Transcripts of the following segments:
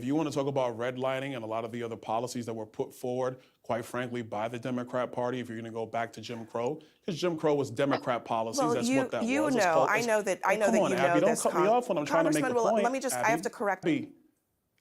if you want to talk about redlining and a lot of the other policies that were put forward, quite frankly, by the Democrat Party, if you're going to go back to Jim Crow, because Jim Crow was Democrat policies. Well, that's what that was. I know that you know don't this. cut me off when I'm trying to make a point. Let me just, Abby, I have to correct.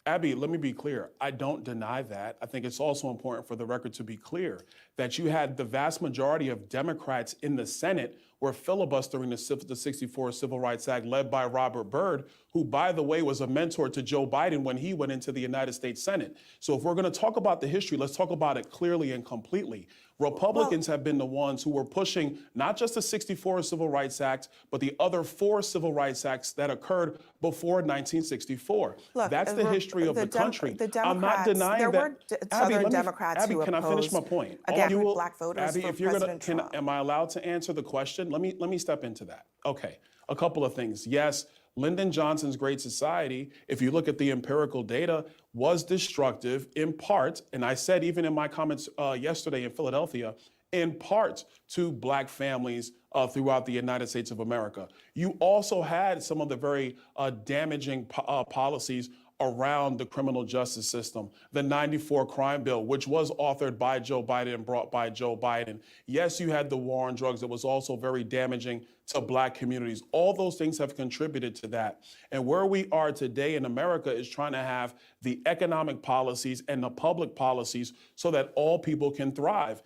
Abby, let me be clear. I don't deny that. I think it's also important for the record to be clear that you had the vast majority of Democrats in the Senate were filibustering the 64 Civil Rights Act led by Robert Byrd, who, by the way, was a mentor to Joe Biden when he went into the United States Senate. So if we're going to talk about the history, let's talk about it clearly and completely. Republicans have been the ones who were pushing not just the 64 Civil Rights Act, but the other 4 Civil Rights Acts that occurred before 1964. Look, that's the history of the country. I'm not denying there that. Were Southern Democrats Abby, who can I finish my point? Again, black voters Abby, for if you're President Trump. am I allowed to answer the question? Let me step into that. Okay, a couple of things. Yes, Lyndon Johnson's Great Society, if you look at the empirical data, was destructive in part, and I said even in my comments yesterday in Philadelphia, in part to black families throughout the United States of America. You also had some of the very damaging policies around the criminal justice system. The 94 crime bill, which was authored by Joe Biden and brought by Joe Biden. Yes, you had the war on drugs that was also very damaging to black communities. All those things have contributed to that. And where we are today in America is trying to have the economic policies and the public policies so that all people can thrive.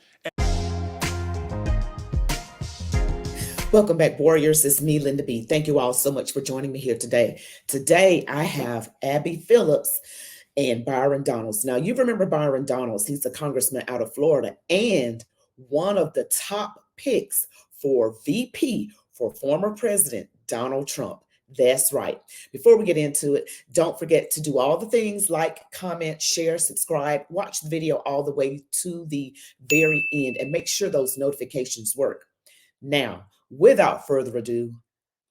Welcome back, Warriors. It's me, Linda B. Thank you all so much for joining me here today. Today, I have Abby Phillips and Byron Donalds. Now, you remember Byron Donalds. He's a congressman out of Florida and one of the top picks for VP for former President Donald Trump. That's right. Before we get into it, don't forget to do all the things like comment, share, subscribe, watch the video all the way to the very end, and make sure those notifications work. Now, without further ado,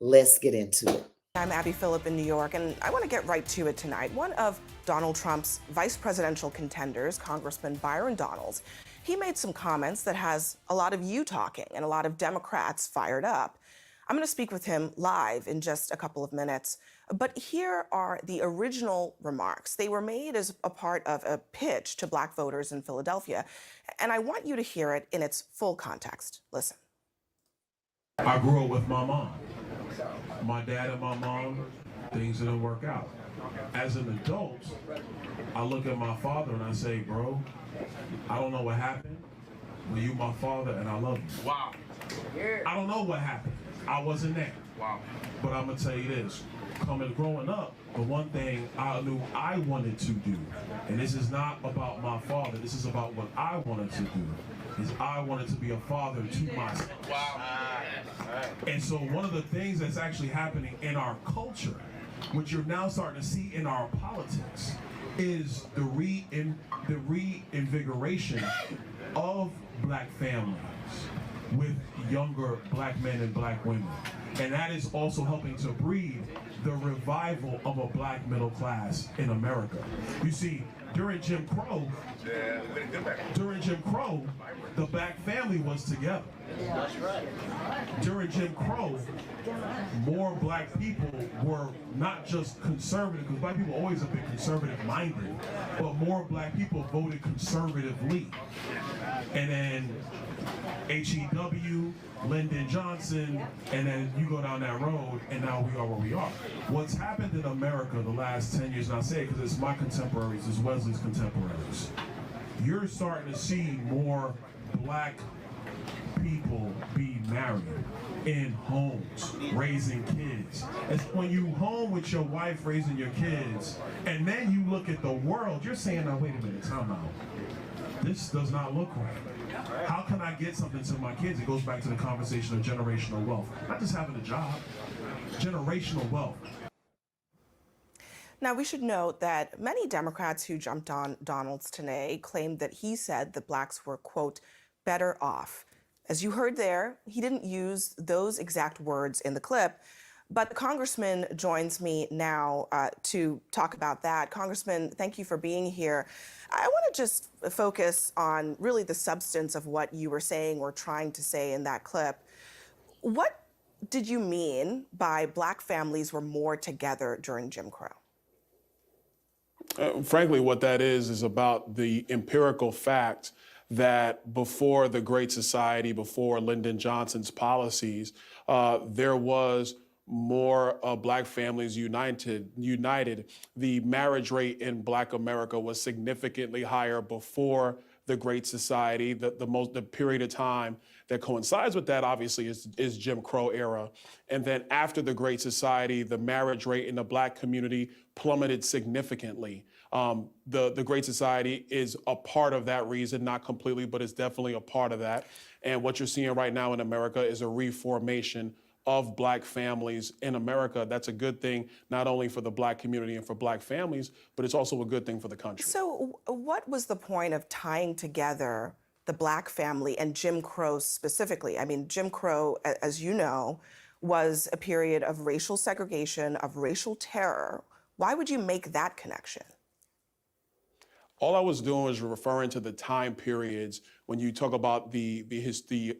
let's get into it. I'm Abby Phillip in New York, and I want to get right to it tonight. One of Donald Trump's vice presidential contenders, Congressman Byron Donalds, he made some comments that has a lot of you talking and a lot of Democrats fired up. I'm going to speak with him live in just a couple of minutes, but here are the original remarks. They were made as a part of a pitch to black voters in Philadelphia, and I want you to hear it in its full context. Listen. I grew up with my mom. My dad and my mom, things didn't work out. As an adult, I look at my father and I say, bro, I don't know what happened, but you my father and I love you. Wow. I don't know what happened. I wasn't there. Wow. But I'm gonna tell you this, growing up, the one thing I knew I wanted to do, and this is not about my father, this is about what I wanted to do, is I wanted to be a father to myself. Wow. And so one of the things that's actually happening in our culture, which you're now starting to see in our politics, is the reinvigoration of black families with younger black men and black women. And that is also helping to breed the revival of a black middle class in America. You see, during Jim Crow, the black family was together. That's right. During Jim Crow, more black people were not just conservative, because black people are always a bit conservative-minded, but more black people voted conservatively. And then HEW, Lyndon Johnson, and then you go down that road, and now we are where we are. What's happened in America the last 10 years, and I say it because it's my contemporaries, it's Wesley's contemporaries, you're starting to see more black people be married in homes, raising kids. It's when you home with your wife raising your kids, and then you look at the world, you're saying, now wait a minute, time out. This does not look right. How can I get something to my kids? It goes back to the conversation of generational wealth. Not just having a job, generational wealth. Now, we should note that many Democrats who jumped on Donalds today claimed that he said that blacks were, quote, better off. As you heard there, he didn't use those exact words in the clip, but the congressman joins me now to talk about that. Congressman, thank you for being here. I want to just focus on really the substance of what you were saying or trying to say in that clip. What did you mean by black families were more together during Jim Crow? Frankly, what that is about the empirical fact that before the Great Society, before Lyndon Johnson's policies, there was more Black families united. The marriage rate in Black America was significantly higher before the Great Society. The period of time that coincides with that, obviously, is Jim Crow era. And then after the Great Society, the marriage rate in the Black community plummeted significantly. The Great Society is a part of that reason, not completely, but it's definitely a part of that. And what you're seeing right now in America is a reformation of Black families in America. That's a good thing, not only for the Black community and for Black families, but it's also a good thing for the country. So what was the point of tying together the Black family and Jim Crow specifically? I mean, Jim Crow, as you know, was a period of racial segregation, of racial terror. Why would you make that connection? All I was doing was referring to the time periods when you talk about the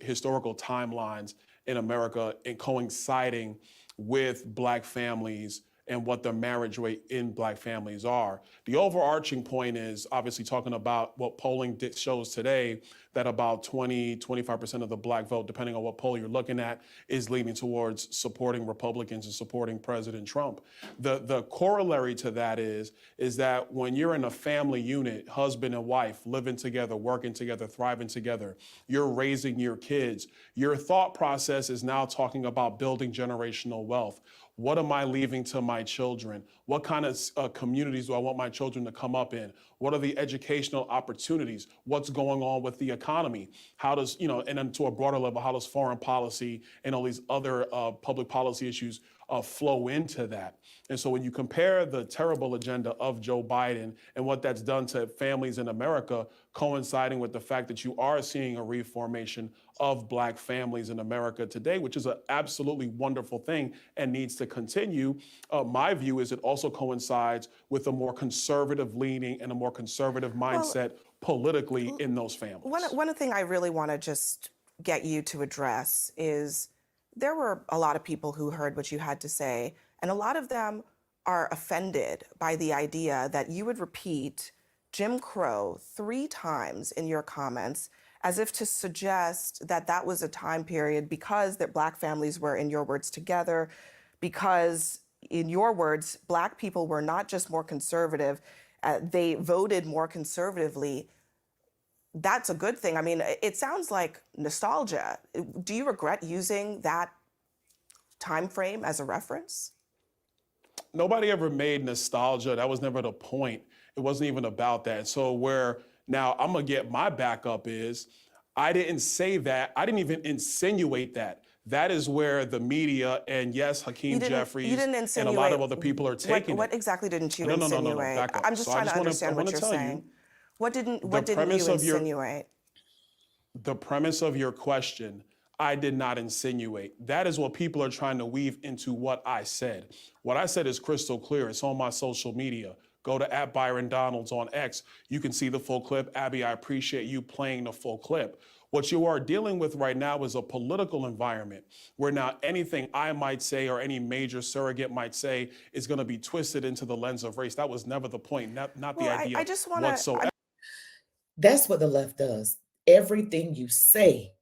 historical timelines in America and coinciding with Black families and what the marriage rate in Black families are. The overarching point is obviously talking about what polling shows today, that about 20-25% of the Black vote, depending on what poll you're looking at, is leaning towards supporting Republicans and supporting President Trump. The corollary to that is that when you're in a family unit, husband and wife, living together, working together, thriving together, you're raising your kids, your thought process is now talking about building generational wealth. What am I leaving to my children? What kind of communities do I want my children to come up in? What are the educational opportunities? What's going on with the economy? How does, and then to a broader level, how does foreign policy and all these other public policy issues flow into that? And so when you compare the terrible agenda of Joe Biden and what that's done to families in America, coinciding with the fact that you are seeing a reformation of Black families in America today, which is an absolutely wonderful thing and needs to continue. My view is it also coincides with a more conservative leaning and a more conservative mindset politically in those families. One thing I really want to just get you to address is there were a lot of people who heard what you had to say, and a lot of them are offended by the idea that you would repeat Jim Crow 3 times in your comments as if to suggest that that was a time period because that Black families were, in your words, together, because, in your words, Black people were not just more conservative, they voted more conservatively. That's a good thing. I mean, it sounds like nostalgia. Do you regret using that time frame as a reference? Nobody ever made nostalgia. That was never the point. It wasn't even about that. So where now I'm gonna get my backup is, I didn't say that. I didn't even insinuate that. That is where the media and yes, Hakeem Jeffries and a lot of other people are taking What exactly didn't you insinuate? No, back up. I'm just trying to understand what you're saying. What didn't you insinuate? The premise of your question, I did not insinuate. That is what people are trying to weave into what I said. What I said is crystal clear. It's on my social media. Go to @Byron Donalds on X. You can see the full clip. Abby, I appreciate you playing the full clip. What you are dealing with right now is a political environment where now anything I might say or any major surrogate might say is going to be twisted into the lens of race. That was never the point, not the idea whatsoever. That's what the left does. Everything you say,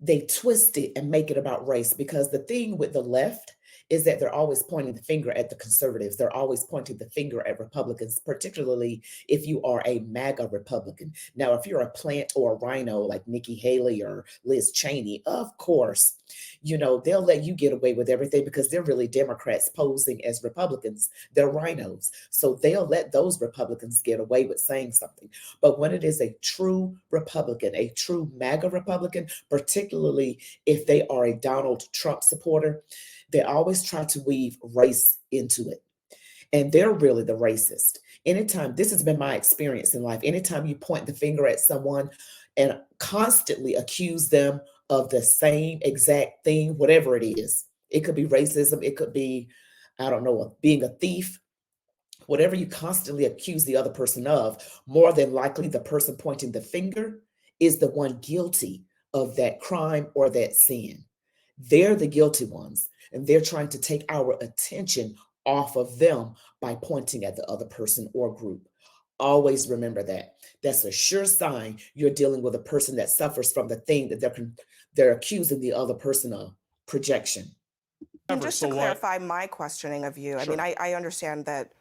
they twist it and make it about race, because the thing with the left is that they're always pointing the finger at the conservatives. They're always pointing the finger at Republicans, particularly if you are a MAGA Republican. Now, if you're a plant or a rhino like Nikki Haley or Liz Cheney, of course, they'll let you get away with everything because they're really Democrats posing as Republicans. They're rhinos. So they'll let those Republicans get away with saying something. But when it is a true Republican, a true MAGA Republican, particularly if they are a Donald Trump supporter, they always try to weave race into it. And they're really the racist. Anytime, this has been my experience in life, anytime you point the finger at someone and constantly accuse them of the same exact thing, whatever it is, it could be racism, it could be, I don't know, being a thief, whatever you constantly accuse the other person of, more than likely the person pointing the finger is the one guilty of that crime or that sin. They're the guilty ones, and they're trying to take our attention off of them by pointing at the other person or group. Always remember that. That's a sure sign you're dealing with a person that suffers from the thing that they're accusing the other person of, projection. And just So to what? clarify my questioning of you, I mean, Sure. I understand that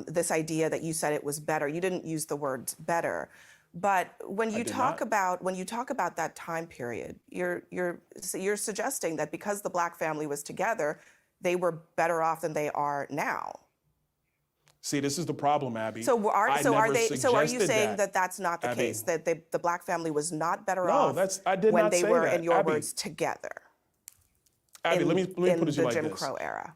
this idea that you said it was better, you didn't use the words better, but when I you did talk not. about that time period, you're suggesting that because the Black family was together, they were better off than they are now. See, this is the problem, Abby. So are I so are never they so are you suggested saying that, that that's not the Abby. case, that the Black family was not better No, off I did when not they say were, that, in your Abby. words, together Abby, let me put it in to the you like Jim this. Crow era?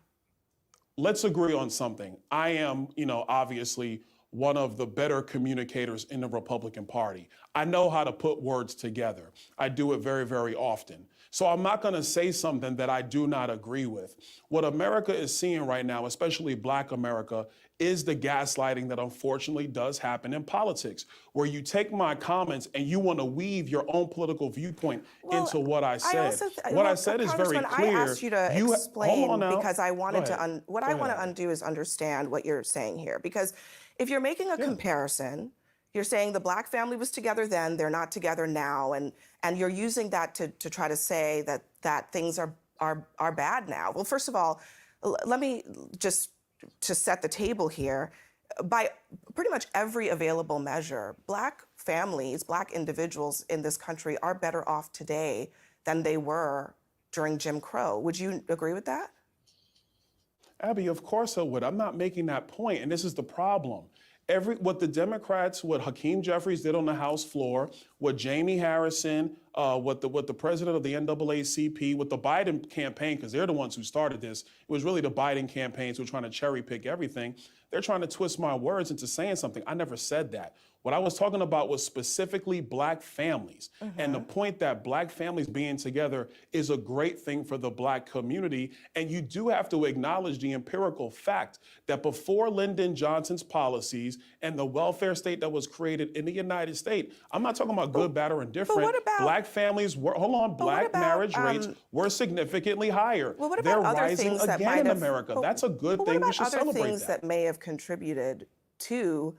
Let's agree on something. I am, obviously one of the better communicators in the Republican Party. I know how to put words together. I do it very, very often. So I'm not going to say something that I do not agree with. What America is seeing right now, especially Black America, is the gaslighting that unfortunately does happen in politics, where you take my comments and you want to weave your own political viewpoint into what I said. What I said is very Congressman, clear. I asked you to Hold explain on now. because I Go wanted ahead. what Go I ahead, want to Abby. undo is understand what you're saying here. Because if you're making a comparison, you're saying the Black family was together then, they're not together now, and you're using that to try to say that things are bad now. Well, first of all, let me just to set the table here. By pretty much every available measure, Black families, Black individuals in this country are better off today than they were during Jim Crow. Would you agree with that? Abby, of course I would. I'm not making that point, and this is the problem. What the Democrats, what Hakeem Jeffries did on the House floor, what Jamie Harrison, what the president of the NAACP, what the Biden campaign, because they're the ones who started this. It was really the Biden campaigns who were trying to cherry pick everything. They're trying to twist my words into saying something. I never said that. What I was talking about was specifically Black families. And the point that Black families being together is a great thing for the Black community. And you do have to acknowledge the empirical fact that before Lyndon Johnson's policies and the welfare state that was created in the United States, I'm not talking about good, bad, or indifferent. what about- Black families were, Black about, marriage rates were significantly higher. Well, what about They're other rising things that again might in have, America. That's a good but thing. what We about should other celebrate things that. that may have contributed to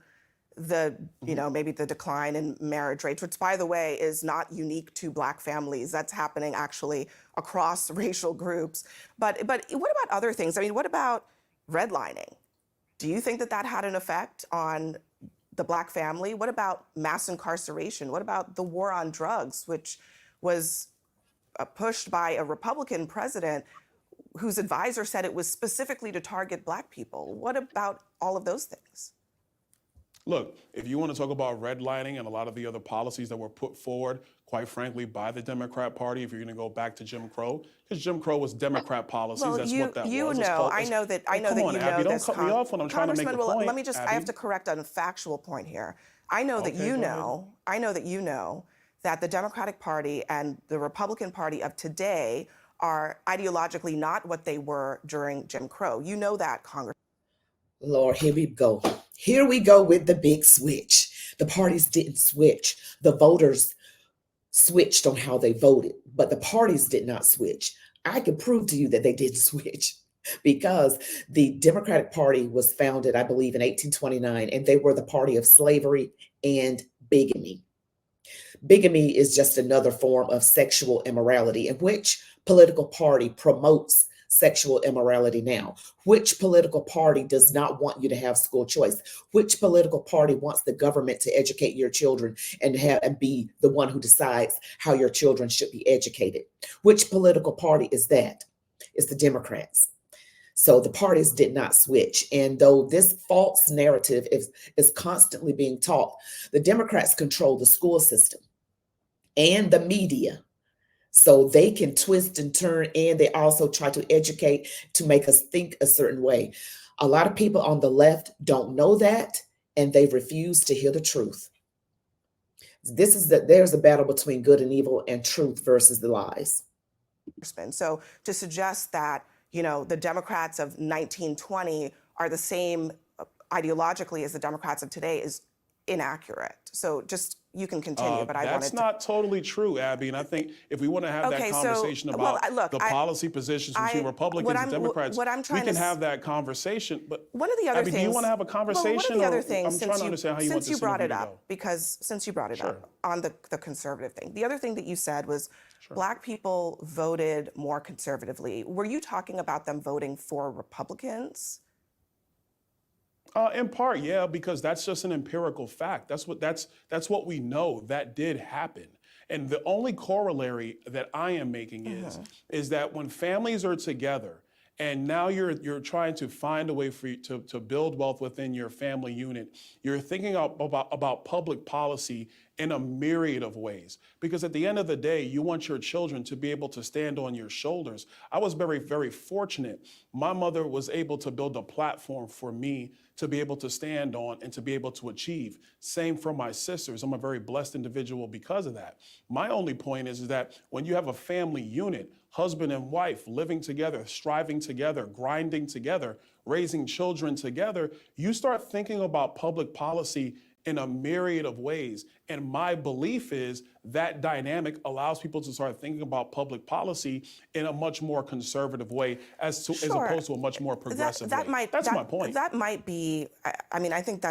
the, maybe the decline in marriage rates, which, by the way, is not unique to Black families. That's happening actually across racial groups. But what about other things? I mean, what about redlining? Do you think that had an effect on the Black family? What about mass incarceration? What about the war on drugs, which was pushed by a Republican president whose advisor said it was specifically to target Black people? What about all of those things? Look, if you want to talk about redlining and a lot of the other policies that were put forward, quite frankly, by the Democrat Party, if you're going to go back to Jim Crow, because Jim Crow was Democrat policies, Well, that's what that was. I know that Come on, you Abby, know don't this. cut me off when I'm trying to make a Congressman, well, point. let me just, I have Abby. to correct on a factual point here. I know that Okay, you go ahead. know, I know that you know that the Democratic Party and the Republican Party of today are ideologically not what they were during Jim Crow. You know that, Congressman. Lord, here we go. Here we go with the big switch. The parties didn't switch. The voters switched on how they voted, but the parties did not switch. I can prove to you that they didn't switch because the Democratic Party was founded, I believe, in 1829, and they were the party of slavery and bigamy. Bigamy is just another form of sexual immorality. And which political party promotes sexual immorality now? Which political party does not want you to have school choice? Which political party wants the government to educate your children and be the one who decides how your children should be educated? Which political party is that? It's the Democrats. So the parties did not switch. And though this false narrative is constantly being taught, the Democrats control the school system and the media. So they can twist and turn, and they also try to educate to make us think a certain way. A lot of people on the left don't know that, and they refuse to hear the truth. There's a battle between good and evil and truth versus the lies. So to suggest that, the Democrats of 1920 are the same ideologically as the Democrats of today is inaccurate. So just You can continue, but I wanted That's to. not totally true, Abby. And I think if we want to have Okay, that so, conversation well, about look, the policy positions between Republicans and Democrats, what I'm we trying can to have that conversation. But one of the other Abby, things, do you want to have a well, conversation? one of the other or things, I'm trying to understand how you want since you this brought interview it to go. up, because since you brought it Sure. up on the conservative thing, the other thing that you said was Sure. Black people voted more conservatively. Were you talking about them voting for Republicans? In part, yeah, because that's just an empirical fact. That's what we know. That did happen. And the only corollary that I am making is that when families are together and now you're trying to find a way for you to build wealth within your family unit, you're thinking about public policy in a myriad of ways. Because at the end of the day, you want your children to be able to stand on your shoulders. I was very, very fortunate. My mother was able to build a platform for me to be able to stand on and to be able to achieve. Same for my sisters. I'm a very blessed individual because of that. My only point is that when you have a family unit, husband and wife living together, striving together, grinding together, raising children together, you start thinking about public policy in a myriad of ways. And my belief is that dynamic allows people to start thinking about public policy in a much more conservative way as opposed to a much more progressive way. That's my point. That might be, I mean, I think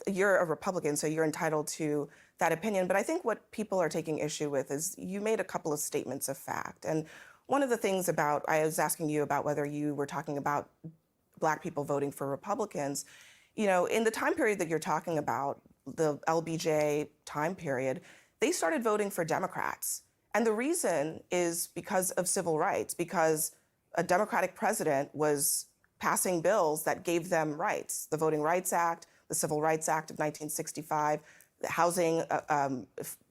you're a Republican, so you're entitled to that opinion. But I think what people are taking issue with is you made a couple of statements of fact. And one of the things I was asking you about whether you were talking about Black people voting for Republicans. You know, in the time period that you're talking about, the LBJ time period, they started voting for Democrats. And the reason is because of civil rights, because a Democratic president was passing bills that gave them rights. The Voting Rights Act, the Civil Rights Act of 1965, the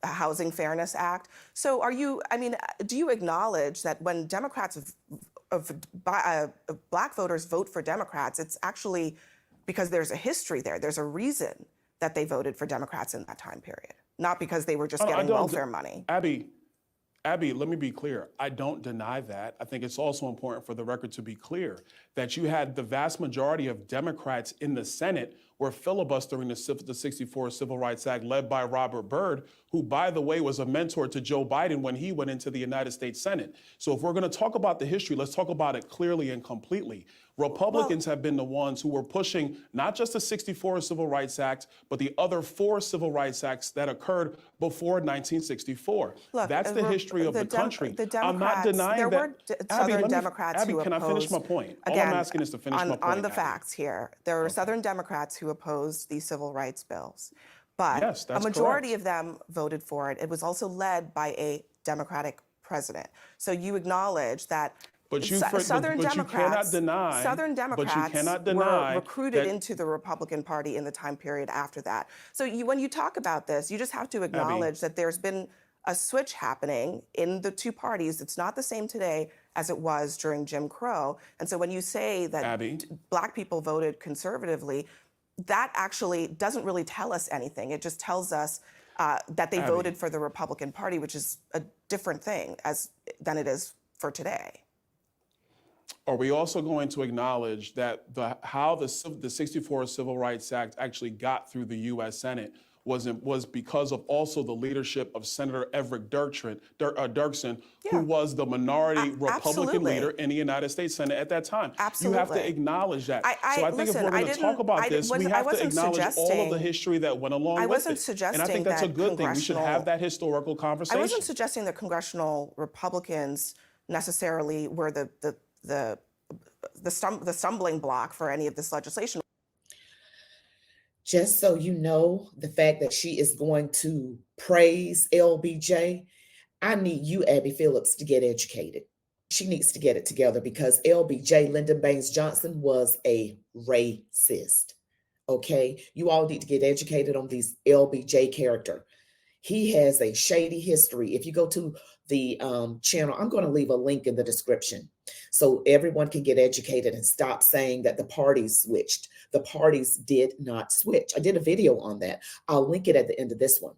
Housing Fairness Act. So do you acknowledge that when Democrats Black voters vote for Democrats, it's actually because there's a history there. There's a reason that they voted for Democrats in that time period, not because they were just getting welfare money. Abby, let me be clear. I don't deny that. I think it's also important for the record to be clear that you had the vast majority of Democrats in the Senate were filibustering the 64 Civil Rights Act led by Robert Byrd, who, by the way, was a mentor to Joe Biden when he went into the United States Senate. So if we're going to talk about the history, let's talk about it clearly and completely. Republicans have been the ones who were pushing not just the 64 Civil Rights Act, but the other 4 Civil Rights Acts that occurred before 1964. Look, that's the history of the country. I'm not denying there that. were Southern Democrats Abby, who can opposed, I finish my point? All again, I'm asking is to finish my point. On the Abby. facts here, there were Southern Democrats who opposed these civil rights bills. But yes, a majority correct. of them voted for it. It was also led by a Democratic president. So you acknowledge that Southern Democrats were recruited into the Republican Party in the time period after that. So when you talk about this, you just have to acknowledge that there's been a switch happening in the two parties. It's not the same today as it was during Jim Crow. And so when you say that Black people voted conservatively, that actually doesn't really tell us anything. It just tells us that they voted for the Republican Party, which is a different thing than it is for today. Are we also going to acknowledge that how the 64 Civil Rights Act actually got through the U.S. Senate was because of also the leadership of Senator Everett Dirksen, who was the minority Republican leader in the United States Senate at that time. Absolutely. You have to acknowledge that. So I think if we're going to talk about this, we have to acknowledge all of the history that went along with it. I wasn't suggesting and I think that's a good thing. We should have that historical conversation. I wasn't suggesting that congressional Republicans necessarily were the stumbling block for any of this legislation. Just so you know, the fact that she is going to praise LBJ, I need you, Abby Phillips, to get educated. She needs to get it together because LBJ, Lyndon Baines Johnson, was a racist. Okay? You all need to get educated on these LBJ character. He has a shady history. If you go to the channel, I'm going to leave a link in the description so everyone can get educated and stop saying that the parties switched. The parties did not switch. I did a video on that. I'll link it at the end of this one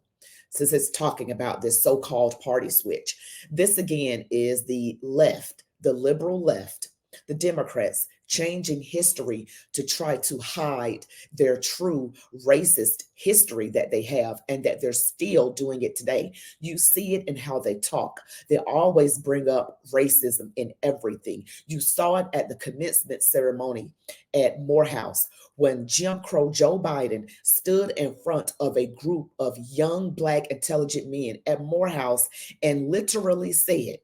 since it's talking about this so-called party switch. This again is the left, the liberal left, the Democrats changing history to try to hide their true racist history that they have, and that they're still doing it today. You see it in how they talk. They always bring up racism in everything. You saw it at the commencement ceremony at Morehouse when Jim Crow Joe Biden stood in front of a group of young Black intelligent men at Morehouse and literally said,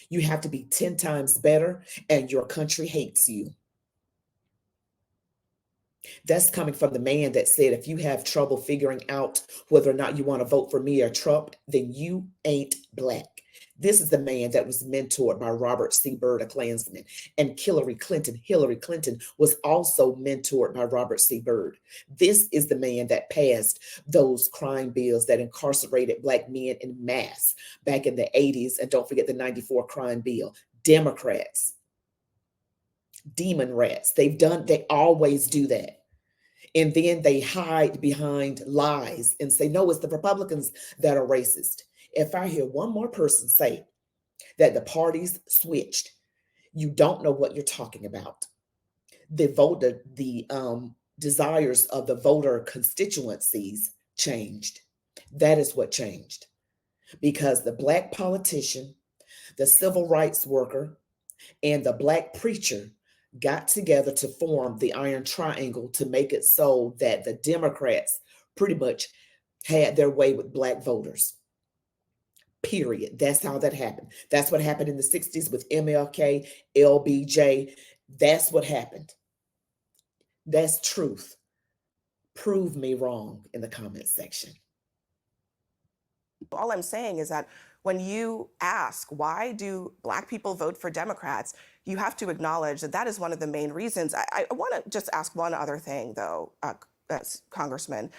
you have to be 10 times better and your country hates you. That's coming from the man that said, if you have trouble figuring out whether or not you want to vote for me or Trump, then you ain't Black. This is the man that was mentored by Robert C. Byrd, a Klansman, and Hillary Clinton. Hillary Clinton was also mentored by Robert C. Byrd. This is the man that passed those crime bills that incarcerated Black men in mass back in the 80s. And don't forget the 94 crime bill. Democrats, demon rats. They always do that. And then they hide behind lies and say, no, it's the Republicans that are racist. If I hear one more person say that the parties switched, you don't know what you're talking about. The desires of the voter constituencies changed. That is what changed. Because the Black politician, the civil rights worker, and the Black preacher got together to form the Iron Triangle to make it so that the Democrats pretty much had their way with Black voters. Period. That's how that happened. That's what happened in the 60s with MLK, LBJ. That's what happened. That's truth. Prove me wrong in the comment section. All I'm saying is that when you ask, why do Black people vote for Democrats, you have to acknowledge that that is one of the main reasons. I want to just ask one other thing, though, Congressman.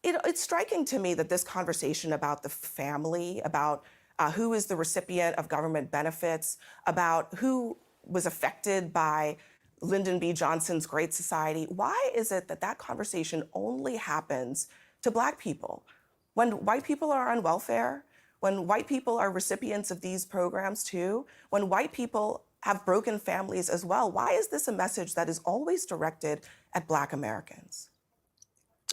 It's striking to me that this conversation about the family, about who is the recipient of government benefits, about who was affected by Lyndon B. Johnson's Great Society, why is it that that conversation only happens to Black people? When white people are on welfare, when white people are recipients of these programs too, when white people have broken families as well, why is this a message that is always directed at Black Americans?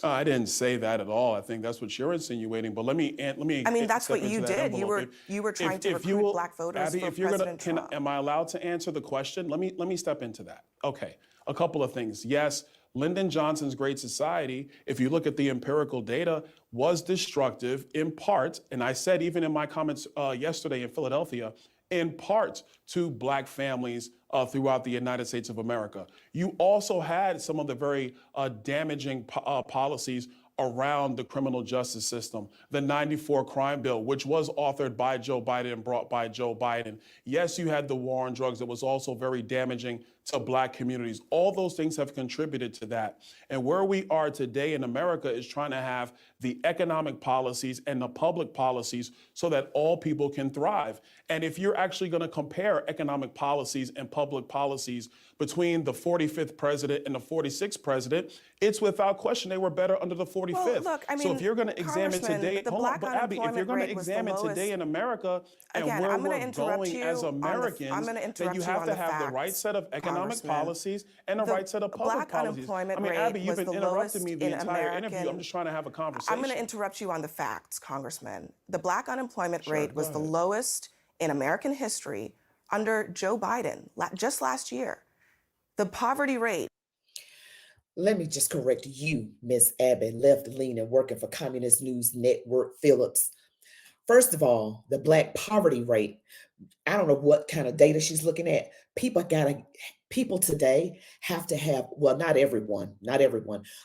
I didn't say that at all. I think that's what you're insinuating. But let me. I mean, that's what you did. You were trying to recruit Black voters Abby, for if you're President Trump. am I allowed to answer the question? Let me step into that. Okay, a couple of things. Yes, Lyndon Johnson's Great Society, if you look at the empirical data, was destructive in part, and I said even in my comments yesterday in Philadelphia, in part to Black families throughout the United States of America. You also had some of the very damaging policies around the criminal justice system. The 94 crime bill, which was authored by Joe Biden and brought by Joe Biden. Yes, you had the war on drugs that was also very damaging to Black communities. All those things have contributed to that. And where we are today in America is trying to have the economic policies and the public policies so that all people can thrive. And if you're actually going to compare economic policies and public policies between the 45th president and the 46th president, it's without question they were better under the 45th. Well, look, I mean, so if you're going to examine today, the hold on, Black but Abby, if you're going to unemployment rate was the examine lowest. today in America and Again, where I'm gonna we're interrupt going you as on the- Americans, I'm gonna then interrupt you you have on to the have the right facts, set of economic Congressman. policies and the right set of public Black policies. unemployment I mean, rate Abby, you've was been the interrupting lowest me the in entire interview. American- I'm just trying to have a conversation. I'm going to interrupt you on the facts, Congressman. The Black unemployment Sure, rate go was the ahead. lowest in American history under Joe Biden just last year. The poverty rate. Let me just correct you, Miss Abby, left-leaning, working for Communist News Network, Phillips. First of all, the Black poverty rate, I don't know what kind of data she's looking at. People today have to have, well, not everyone.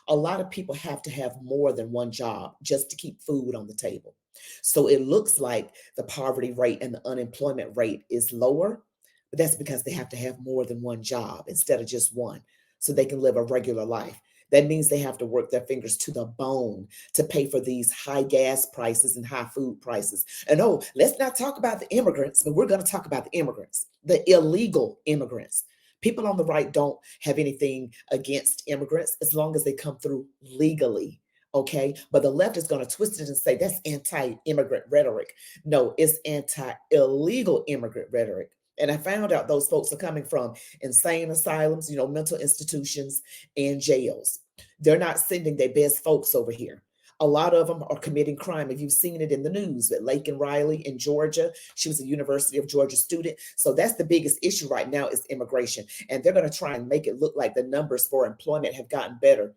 A lot of people have to have more than one job just to keep food on the table. So it looks like the poverty rate and the unemployment rate is lower, but that's because they have to have more than one job instead of just one, so they can live a regular life. That means they have to work their fingers to the bone to pay for these high gas prices and high food prices. And oh, let's not talk about the immigrants, but we're going to talk about the immigrants, the illegal immigrants. People on the right don't have anything against immigrants as long as they come through legally. Okay, but the left is going to twist it and say that's anti-immigrant rhetoric. No, it's anti-illegal immigrant rhetoric. And I found out those folks are coming from insane asylums, mental institutions and jails. They're not sending their best folks over here. A lot of them are committing crime. If you've seen it in the news with Lake and Riley in Georgia, she was a University of Georgia student. So that's the biggest issue right now is immigration. And they're going to try and make it look like the numbers for employment have gotten better,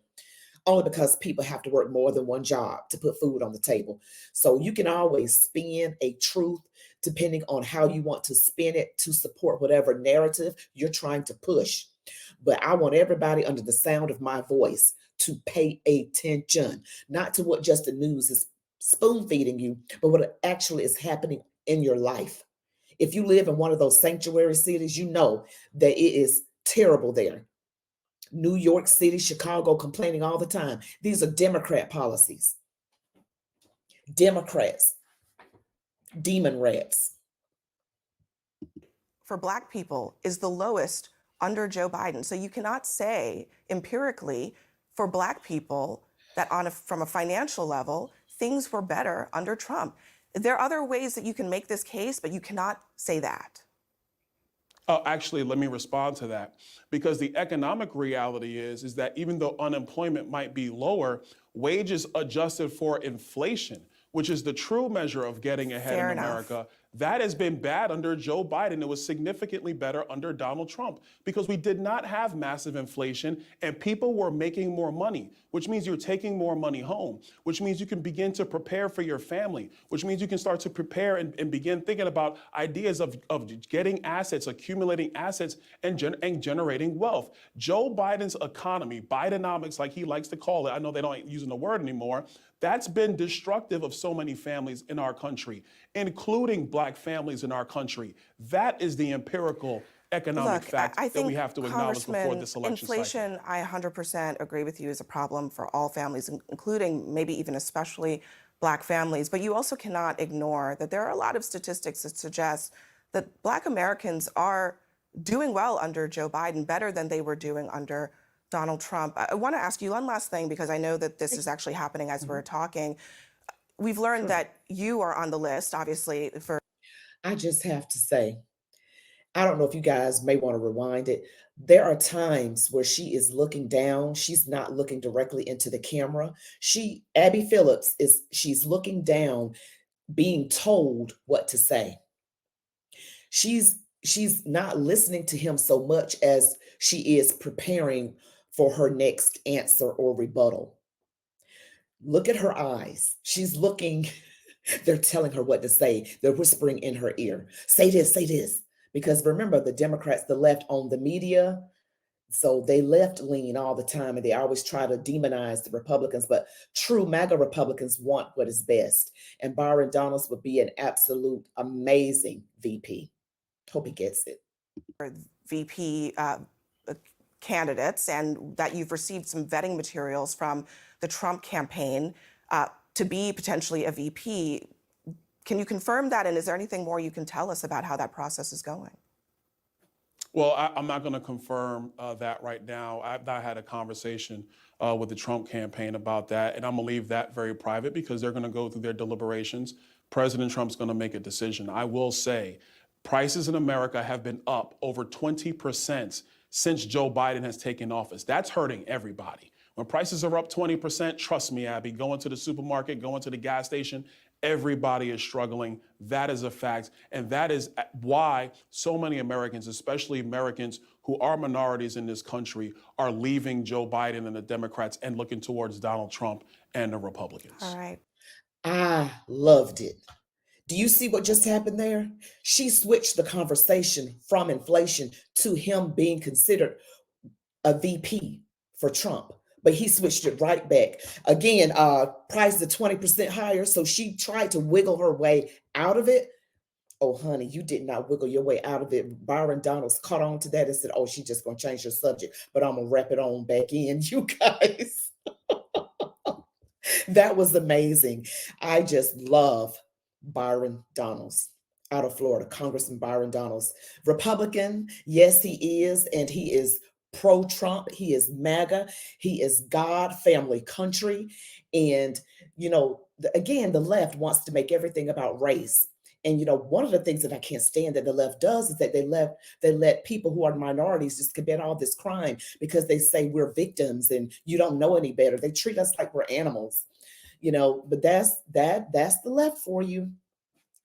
only because people have to work more than one job to put food on the table. So you can always spin a truth depending on how you want to spin it to support whatever narrative you're trying to push. But I want everybody under the sound of my voice to pay attention, not to what just the news is spoon feeding you, but what actually is happening in your life. If you live in one of those sanctuary cities, you know that it is terrible there. New York City, Chicago, complaining all the time. These are Democrat policies. Democrats, demon rats. For Black people is the lowest under Joe Biden. So you cannot say empirically for Black people that from a financial level, things were better under Trump. There are other ways that you can make this case, but you cannot say that. Actually, let me respond to that, because the economic reality is that even though unemployment might be lower, wages adjusted for inflation, which is the true measure of getting ahead in America, that has been bad under Joe Biden. It was significantly better under Donald Trump because we did not have massive inflation and people were making more money, which means you're taking more money home, which means you can begin to prepare for your family, which means you can start to prepare and begin thinking about ideas of getting assets, accumulating assets, and generating wealth. Joe Biden's economy, Bidenomics, like he likes to call it, I know they don't using the word anymore, that's been destructive of so many families in our country, including Black families in our country. That is the empirical economic fact that we have to acknowledge before this election inflation, cycle. I 100% agree with you, is a problem for all families, including maybe even especially Black families. But you also cannot ignore that there are a lot of statistics that suggest that Black Americans are doing well under Joe Biden, better than they were doing under Donald Trump. I want to ask you one last thing, because I know that this is actually happening as we're talking. We've learned that you are on the list, obviously, for... I just have to say, I don't know if you guys may want to rewind it. There are times where she is looking down. She's not looking directly into the camera. Abby Phillips, she's looking down, being told what to say. She's not listening to him so much as she is preparing for her next answer or rebuttal. Look at her eyes. She's looking, they're telling her what to say. They're whispering in her ear. Say this, say this. Because remember, the Democrats, the left own the media. So they left lean all the time, and they always try to demonize the Republicans. But true MAGA Republicans want what is best. And Byron Donalds would be an absolute amazing VP. Hope he gets it. VP candidates, and that you've received some vetting materials from the Trump campaign to be potentially a VP. Can you confirm that? And is there anything more you can tell us about how that process is going? Well, I'm not going to confirm that right now. I had a conversation with the Trump campaign about that, and I'm going to leave that very private because they're going to go through their deliberations. President Trump's going to make a decision. I will say prices in America have been up over 20% since Joe Biden has taken office. That's hurting everybody. When prices are up 20%, trust me, Abby, going to the supermarket, going to the gas station, everybody is struggling. That is a fact. And that is why so many Americans, especially Americans who are minorities in this country, are leaving Joe Biden and the Democrats and looking towards Donald Trump and the Republicans. All right. I loved it. Do you see what just happened there? She switched the conversation from inflation to him being considered a VP for Trump. But he switched it right back. Again, prices are 20% higher. So she tried to wiggle her way out of it. Oh, honey, you did not wiggle your way out of it. Byron Donalds caught on to that and said, oh, she's just going to change her subject. But I'm going to wrap it on back in, you guys. That was amazing. I just love Byron Donalds out of Florida, Congressman Byron Donalds. Republican, yes, he is. And he is pro-Trump. He is MAGA. He is God, family, country. And, again, the left wants to make everything about race. And, one of the things that I can't stand that the left does is that they let people who are minorities just commit all this crime because they say we're victims and you don't know any better. They treat us like we're animals, but that's the left for you,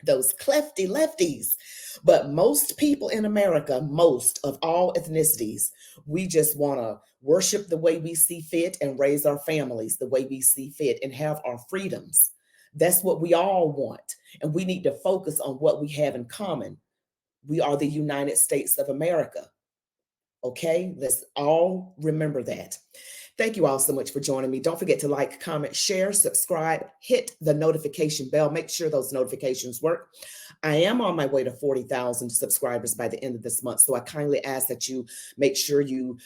those clefty lefties. But most people in America, most of all ethnicities, we just want to worship the way we see fit and raise our families the way we see fit and have our freedoms. That's what we all want. And we need to focus on what we have in common. We are the United States of America. Okay, let's all remember that. Thank you all so much for joining me. Don't forget to like, comment, share, subscribe, hit the notification bell. Make sure those notifications work. I am on my way to 40,000 subscribers by the end of this month. So I kindly ask that you make sure you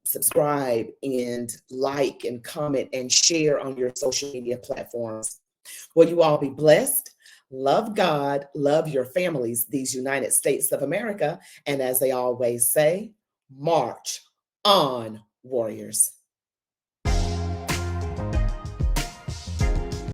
subscribe and like and comment and share on your social media platforms. Will you all be blessed? Love God, love your families, these United States of America. And as they always say, march on, warriors.